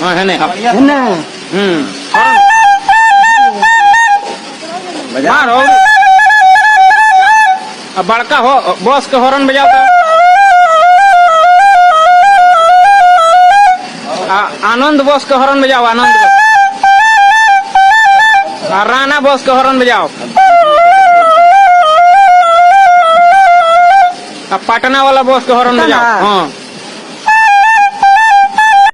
हाँ है नहीं मारो अब बड़का हो बॉस के हॉर्न बजाओ आनंद बॉस के हॉर्न बजाओ आनंद बॉस राणा बॉस के हॉर्न बजाओ अब पटना वाला बॉस के हॉर्न बजाओ हाँ